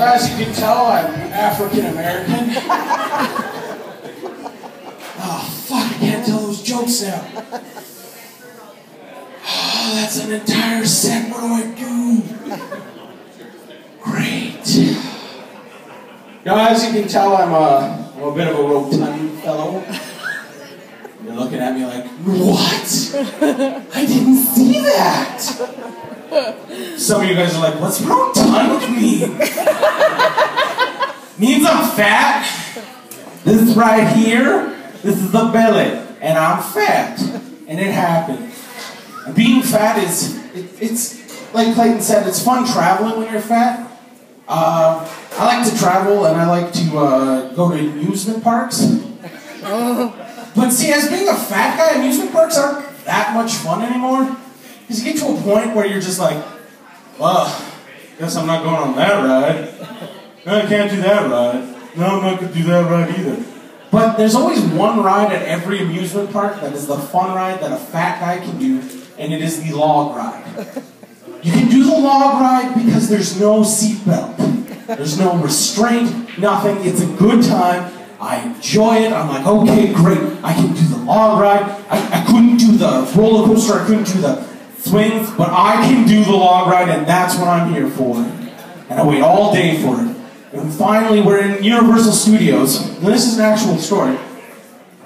As you can tell, I'm African American. Oh, fuck, I can't tell those jokes now. Oh, that's an entire set. What do I do? Great. Now, as you can tell, I'm a bit of a rotund fellow. You're looking at me like, what? I didn't see that. Some of you guys are like, what's rotund mean? Means I'm fat. This right here, this is the belly, and I'm fat. And it happened. And being fat is, it's like Clayton said, it's fun traveling when you're fat. I like to travel and I like to go to amusement parks. But see, as being a fat guy, amusement parks aren't that much fun anymore. Because you get to a point where you're just like, well, guess I'm not going on that ride. No, I can't do that ride. No, I'm not going to do that ride either. But there's always one ride at every amusement park that is the fun ride that a fat guy can do, and it is the log ride. You can do the log ride because there's no seatbelt. There's no restraint, nothing. It's a good time. I enjoy it. I'm like, okay, great. I can do the log ride. I couldn't do the roller coaster. I couldn't do the swings, but I can do the log ride, and that's what I'm here for. And I wait all day for it. And finally, we're in Universal Studios. And this is an actual story.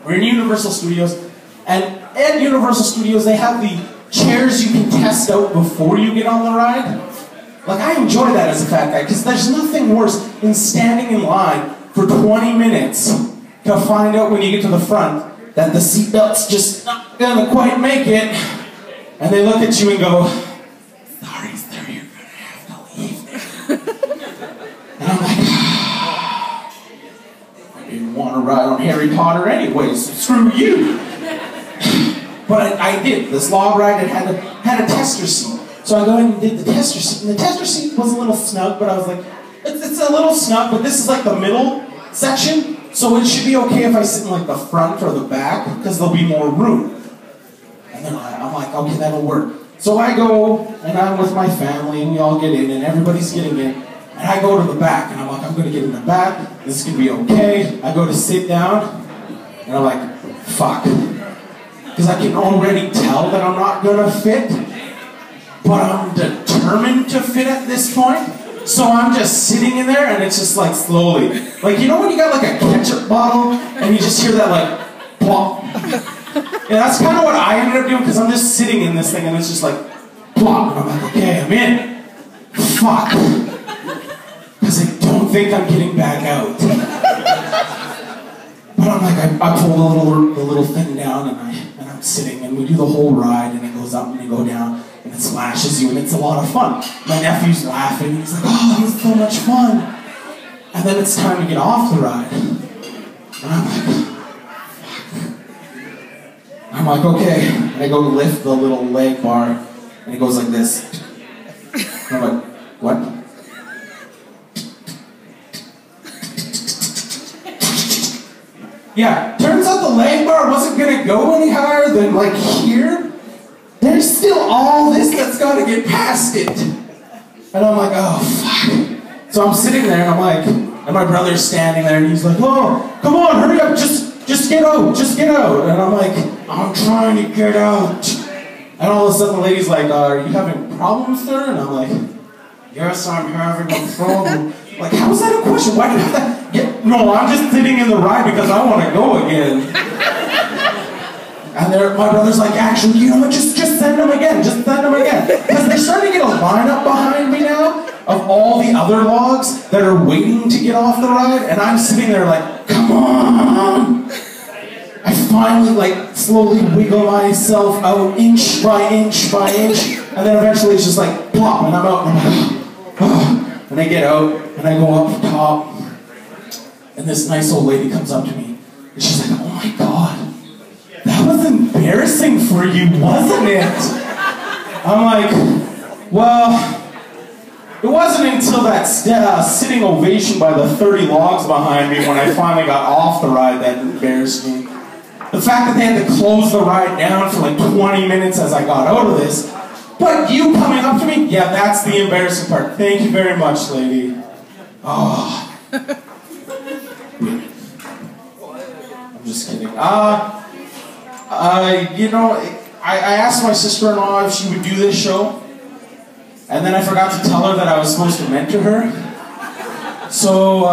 We're in Universal Studios, and at Universal Studios, they have the chairs you can test out before you get on the ride. Like, I enjoy that as a fat guy, because there's nothing worse than standing in line for 20 minutes to find out when you get to the front that the seatbelt's just not gonna quite make it. And they look at you and go, sorry, sir, you're gonna have to leave now. And I'm like, I didn't want to ride on Harry Potter anyways, so screw you. But I did. This log ride, it had a tester seat. So I go in and did the tester seat, and the tester seat was a little snug, but I was like, it's a little snug, but this is like the middle section, so it should be okay if I sit in like the front or the back, because there'll be more room. And then I'm like, okay, that'll work. So I go, and I'm with my family, and we all get in, and everybody's getting in, and I go to the back, and I'm like, I'm going to get in the back, this is going to be okay. I go to sit down, and I'm like, fuck. Because I can already tell that I'm not going to fit, but I'm determined to fit at this point. So I'm just sitting in there, and it's just like slowly. Like, you know when you got like a ketchup bottle, and you just hear that like, plop? Yeah, that's kind of what I ended up doing, because I'm just sitting in this thing, and it's just like, plop. And I'm like, okay, I'm in. Fuck. Because I don't think I'm getting back out. But I'm like, I pull the little thing down, and I'm sitting, and we do the whole ride, and it goes up and it goes down. And it splashes you, and it's a lot of fun. My nephew's laughing, and he's like, oh, that was so much fun. And then it's time to get off the ride. And I'm like, okay. And I go to lift the little leg bar, and it goes like this. And I'm like, what? Yeah, turns out the leg bar wasn't gonna go any higher than like here. There's still all this that's got to get past it. And I'm like, oh, fuck. So I'm sitting there, and I'm like, and my brother's standing there, and he's like, oh, come on, hurry up, just get out, just get out. And I'm like, I'm trying to get out. And all of a sudden the lady's like, are you having problems, sir? And I'm like, yes, I'm having a problem. Like, how is that a question? Why do you have that? No, I'm just sitting in the ride because I want to go again. And my brother's like, actually, you know what, just send them again, just send them again. Because they're starting to get a lineup behind me now of all the other logs that are waiting to get off the ride, and I'm sitting there like, come on. I finally like slowly wiggle myself out inch by inch by inch, and then eventually it's just like, plop, and I'm out, and I'm like, oh. And I get out, and I go up top, and this nice old lady comes up to me, and she's like, oh my God. That was embarrassing for you, wasn't it? I'm like, well, it wasn't until that sitting ovation by the 30 logs behind me when I finally got off the ride that embarrassed me. The fact that they had to close the ride down for like 20 minutes as I got out of this. But you coming up to me, yeah, that's the embarrassing part. Thank you very much, lady. Oh. I'm just kidding. You know, I asked my sister-in-law if she would do this show, and then I forgot to tell her that I was supposed to mentor her. So,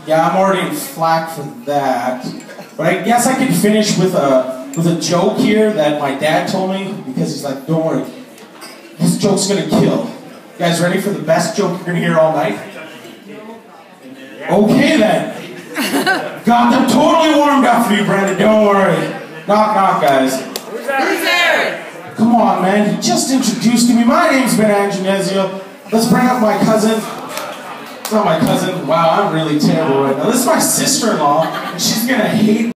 yeah, I'm already in flack for that. But I guess I can finish with a joke here that my dad told me, because he's like, don't worry, this joke's gonna kill. You guys ready for the best joke you're gonna hear all night? Okay then. Got them totally warmed up for you, Brandon, don't worry. Knock, knock, guys. Who's there? Come on, man, he just introduced me. My name's Neziol. Let's bring up my cousin. It's not my cousin. Wow, I'm really terrible right now. This is my sister-in-law, and she's gonna hate